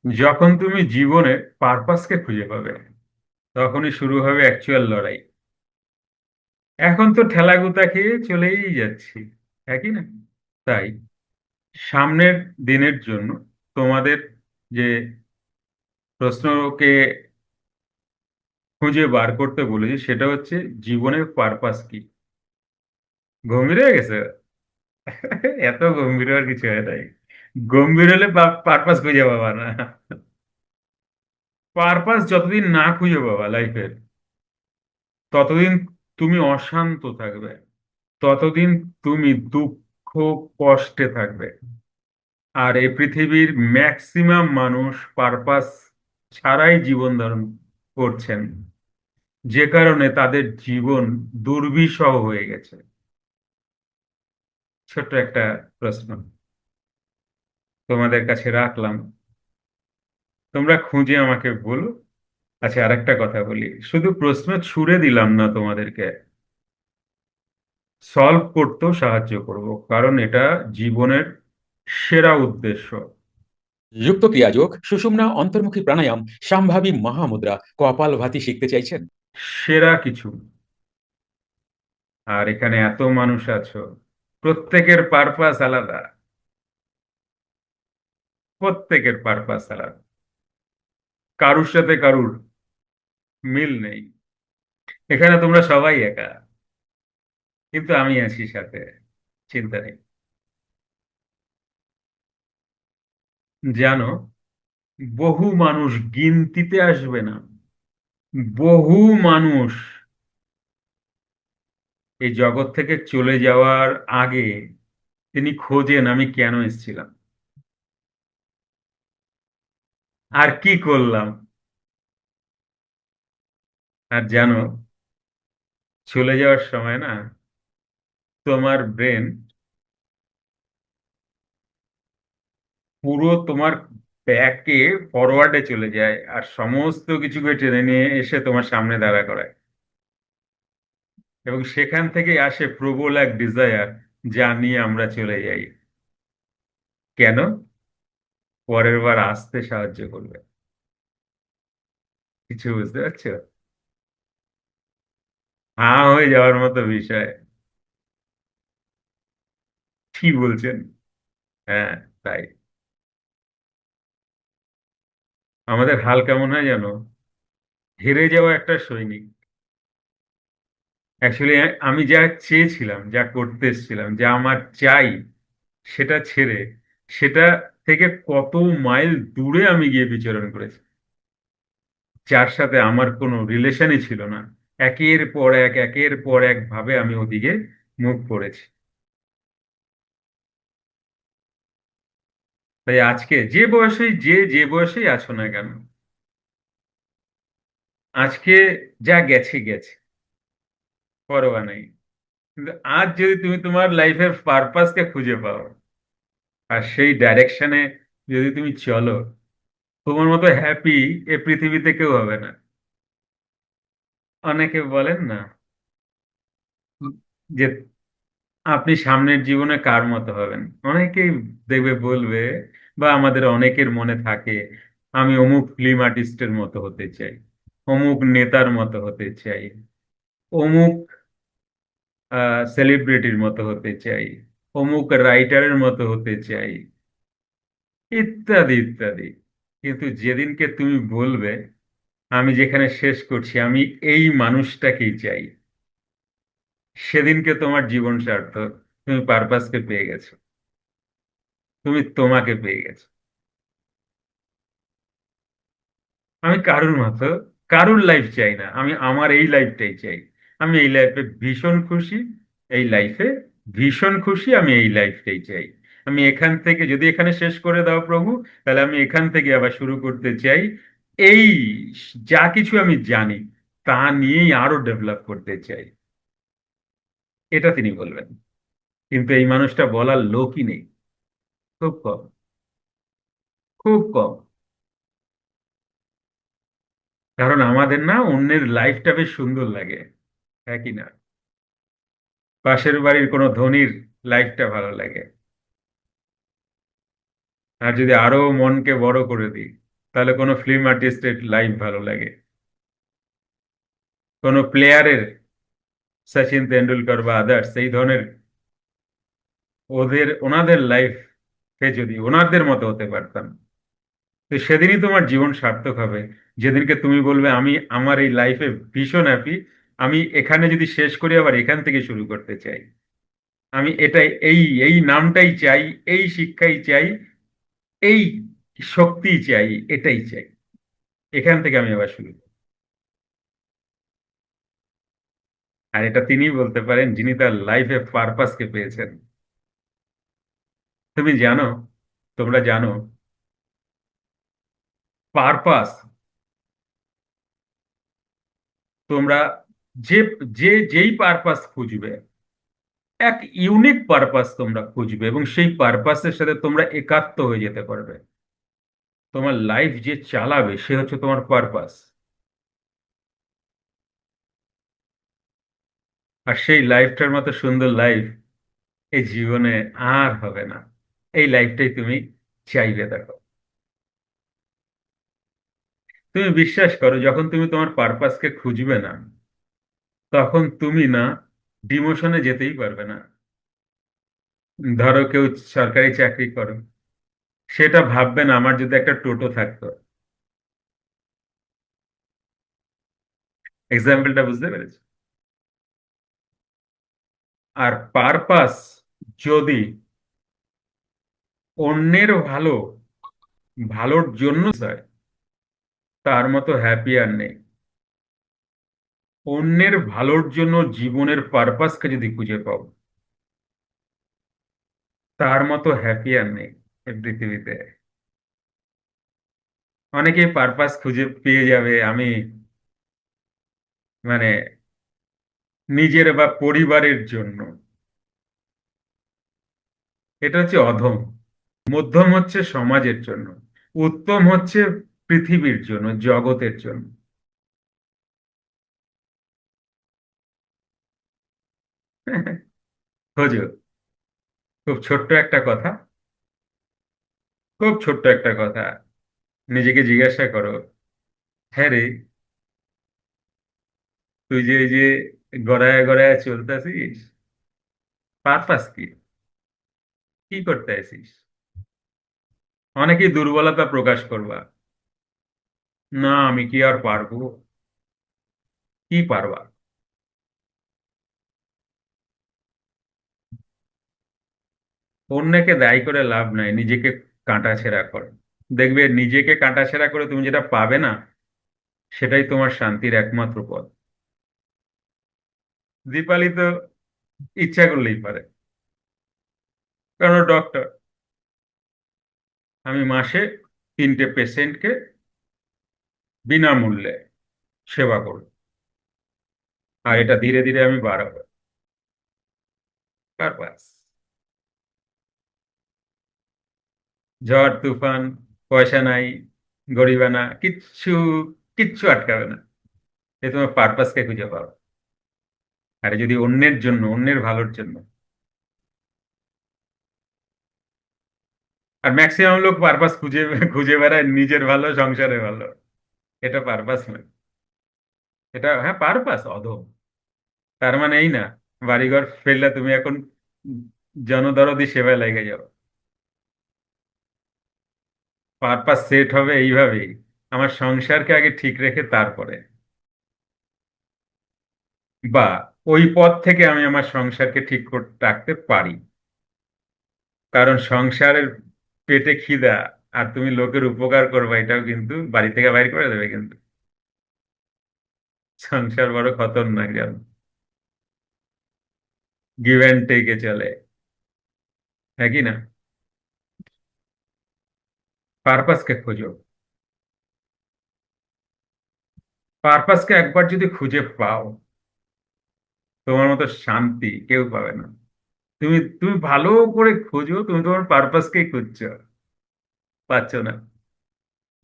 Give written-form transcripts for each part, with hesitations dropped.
যখন তুমি জীবনে পারপাসকে খুঁজে পাবে তখনই শুরু হবে অ্যাকচুয়াল লড়াই। এখন তো ঠেলাগুতা খেয়ে চলেই যাচ্ছি, একই না? তাই সামনের দিনের জন্য তোমাদের যে প্রশ্নকে খুঁজে বার করতে বলেছি সেটা হচ্ছে জীবনের পারপাস কি। গম্ভীর হয়ে গেছে? এত গম্ভীর হওয়ার কিছু হয় নাই। গম্ভীর হলে পারপাস খুঁজে পাবা না। পারপাস যতদিন না খুঁজে পাবা লাইফের, ততদিন তুমি অশান্ত থাকবে, ততদিন তুমি দুঃখ কষ্টে থাকবে। আর এই পৃথিবীর ম্যাক্সিমাম মানুষ পারপাস ছাড়াই জীবন ধারণ করছেন, যে কারণে তাদের জীবন দুর্বিষহ হয়ে গেছে। ছোট্ট একটা প্রশ্ন তোমাদের কাছে রাখলাম, তোমরা খুঁজে আমাকে বলো। আচ্ছা, আরেকটা কথা বলি, শুধু প্রশ্ন ছুড়ে দিলাম না তোমাদেরকে, সলভ করতেও সাহায্য করব, কারণ এটা জীবনের সেরা উদ্দেশ্য। যুক্ত ক্রিয়াযোগ, সুষুম্না অন্তর্মুখী প্রাণায়াম, সম্ভাবী মহামুদ্রা, কপালভাতি শিখতে চাইছেন? সেরা কিছু। আর এখানে এত মানুষ আছো, প্রত্যেকের পারপাস আলাদা, প্রত্যেকের পারপাস আলাদা, কারুর সাথে কারুর মিল নেই। এখানে তোমরা সবাই একা, কিন্তু আমি আছি সাথে, চিন্তা নেই। জানো, বহু মানুষ গিনতিতে আসবে না, বহু মানুষ এই জগৎ থেকে চলে যাওয়ার আগে তিনি খোঁজেন আমি কেন এসেছিলাম, আর কি করলাম। আর জানো, চলে যাওয়ার সময় না, তোমার ব্রেন পুরো তোমার ব্যাকে ফরওয়ার্ডে চলে যায় আর সমস্ত কিছুকে টেনে নিয়ে এসে তোমার সামনে দাঁড়া করায়। এবং সেখান থেকে আসে প্রবল এক ডিজায়ার, যা নিয়ে আমরা চলে যাই। কেন? পরের বার আসতে সাহায্য করবে। কিছু বুঝতে পারছো? হ্যাঁ, হয়ে যাওয়ার মতো বিষয়। কি বলছেন? হ্যাঁ, তাই আমাদের হাল কেমন হয় জানো? হেরে যাওয়া একটা সৈনিক। অ্যাকচুয়ালি আমি যা চেয়েছিলাম, যা করতে এসেছিলাম, যা আমার চাই, সেটা ছেড়ে, সেটা থেকে কত মাইল দূরে আমি গিয়ে বিচরণ করেছি, যার সাথে আমার কোনো রিলেশনই ছিল না। একের পর এক, একের পর এক ভাবে আমি ওদিকে মুখ করেছি। তাই আজকে যে বয়সেই, যে বয়সেই আছো না কেন, আজকে যা গেছে গেছে, পরোয়া নাই। কিন্তু আজ যদি তুমি তোমার লাইফের পারপাসকে খুঁজে পাও আর সেই ডাইরেকশনে যদি তুমি চলো, তোমার মতো হ্যাপি এ পৃথিবীতে কেউ হবে না। অনেকে বলেন না যে আপনি সামনের জীবনে কার মতো হবেন, অনেকেই দেখবে বলবে, বা আমাদের অনেকের মনে থাকে, আমি অমুক ফিল্ম আর্টিস্টের মতো হতে চাই, অমুক নেতার মতো হতে চাই, অমুক সেলিব্রিটির মতো হতে চাই, অমুক রাইটারের মতো হতে চাই, ইত্যাদি ইত্যাদি। কিন্তু যেদিনকে তুমি বলবে আমি যেখানে শেষ করছি আমি এই মানুষটাকেই চাই, সেদিনকে তোমার জীবন সার্থক। তুমি পারপাসকে পেয়ে গেছো, তুমি তোমাকে পেয়ে গেছো। আমি কারুর মতো কারুর লাইফ চাই না, আমি আমার এই লাইফটাই চাই। আমি এই লাইফে ভীষণ খুশি, এই লাইফে ভীষণ খুশি, আমি এই লাইফটাই চাই। আমি এখান থেকে যদি এখানে শেষ করে দাও প্রভু, তাহলে আমি এখান থেকে আবার শুরু করতে চাই। এই যা কিছু আমি জানি তা নিয়েই আরো ডেভেলপ করতে চাই, এটা তিনি বলবেন। কিন্তু এই মানুষটা বলার লোকই নেই, খুব কম, খুব কম। কারণ আমাদের না অন্যের লাইফটা বেশ সুন্দর লাগে, হ্যাঁ কি না? পাশের বাড়ির কোনো ধনীর লাইফটা ভালো লাগে। আর যদি আরো মনকে বড় করে দিই, তাহলে কোনো ফিল্ম আর্টিস্টের লাইফ ভালো লাগে, কোনো প্লেয়ারের, সচিন তেন্ডুলকর বা আদার্স এই ধরনের, ওনাদের লাইফে যদি ওনাদের মতো হতে পারতাম, তো সেদিনই তোমার জীবন সার্থক হবে। যেদিনকে তুমি বলবে আমি আমার এই লাইফে ভীষণ হ্যাপি, আমি এখানে যদি শেষ করি আবার এখান থেকে শুরু করতে চাই, আমি এটাই, এই এই নামটাই চাই, এই শিক্ষাই চাই, এই শক্তি চাই, এটাই চাই, এখান থেকে আমি আবার শুরু করব। আর এটা তিনিই বলতে পারেন যিনি তার লাইফে পারপাসকে পেয়েছেন। তুমি জানো, তোমরা জানো, পারপাস, তোমরা যে যেই পারপাস খুঁজবে, এক ইউনিক পারপাস তোমরা খুঁজবে এবং সেই পারপাসের সাথে তোমরা একাত্ম হয়ে যেতে পারবে। তোমার লাইফ যে চালাবে সে হচ্ছে তোমার পারপাস। আর সেই লাইফটার মতো সুন্দর লাইফ এই জীবনে আর হবে না। এই লাইফটাই তুমি চাইবে, দেখো। তুমি বিশ্বাস করো, যখন তুমি তোমার পারপাসকে খুঁজবে না, তখন তুমি না ডিমোশনে যেতেই পারবে না। ধরো কেউ সরকারি চাকরি করো, সেটা ভাববে না আমার যদি একটা টোটো থাকতো। এক্সাম্পলটা বুঝতে পেরেছো? আর পারপাস যদি অন্যের ভালোর জন্য চায়, তার মতো হ্যাপি আর নেই। অন্যের ভালোর জন্য জীবনের পারপাসকে যদি খুঁজে পাও, তার মতো হ্যাপি আর নেই এই পৃথিবীতে। অনেকেই পারপাস খুঁজে পেয়ে যাবে আমি মানে নিজের বা পরিবারের জন্য, এটা হচ্ছে অধম। মধ্যম হচ্ছে সমাজের জন্য, উত্তম হচ্ছে পৃথিবীর জন্য, জগতের জন্য। খোঁজো। খুব ছোট্ট একটা কথা, খুব ছোট্ট একটা কথা, নিজেকে জিজ্ঞাসা করো, হ্যাঁ রে, তুই যে এই যে গড়ায় গড়ায় চলতেছিস, পারপাস কি? কি করতে আসিস? অনেকেই দুর্বলতা প্রকাশ করবা, না আমি কি আর পারবো? কি পারবা? অন্যকে দায়ী করে লাভ নাই, নিজেকে কাটাছেঁড়া করো। দেখবে নিজেকে কাটাছেঁড়া করে তুমি যেটা পাবে না, সেটাই তোমার শান্তির একমাত্র পথ। দীপালি তো ইচ্ছা করলেই পারে, কারণ ডক্টর। আমি মাসে 3টে পেশেন্টকে বিনামূল্যে সেবা করব, আর এটা ধীরে ধীরে আমি বাড়াবো। পারপাস। ঝড় তুফান, পয়সা নাই, গরিবানা, কিচ্ছু কিচ্ছু আটকাবে না। এ তোমার পারপাসকে খুঁজে পাও। আর যদি অন্যের জন্য, অন্যের ভালোর জন্য। আর ম্যাক্সিমাম লোক পারপাস খুঁজে খুঁজে বেড়ায় নিজের ভালো, সংসারে ভালো। এটা পারপাস নয়। এটা হ্যাঁ পারপাস অধম। তার মানে এই না বাড়িঘর ফেললে তুমি এখন জনদরদি সেবায় লেগে যাও। পারপাস সেট হবে এইভাবেই, আমার সংসারকে আগে ঠিক রেখে তারপরে, বা ওই পথ থেকে আমি আমার সংসারকে ঠিক রাখতে পারি। কারণ সংসারের পেটে খিদা, আর তুমি লোকের উপকার করবে, এটাও কিন্তু বাড়ি থেকে বাইর করে দেবে কিন্তু। সংসার বড় খতরনাক জানো, গিভ অ্যান্ড টেকে চলে, হ্যাঁ কি না? পারপাসকে খোঁজো। পারপাসকে একবার যদি খুঁজে পাও, তোমার মতো শান্তি কেউ পাবে না। তুমি তুমি ভালো করে খোঁজো, তুমি তোমার পারপাসকেই খুঁজছো, পাচ্ছ না।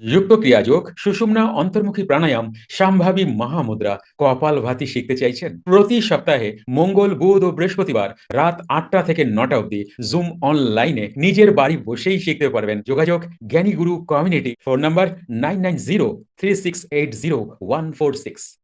যুক্ত ক্রিয়াযোগ, সুষুম্না অন্তর্মুখী প্রাণায়াম, সম্ভাবী মহামুদ্রা, কপালভাতি শিখতে চাইছেন? প্রতি সপ্তাহে মঙ্গল, বুধ ও বৃহস্পতিবার রাত ৮টা থেকে ৯টা অবধি জুম অনলাইনে নিজের বাড়ি বসেই শিখতে পারবেন। যোগাযোগ জ্ঞানী গুরু কমিউনিটি। Phone number 9903680146।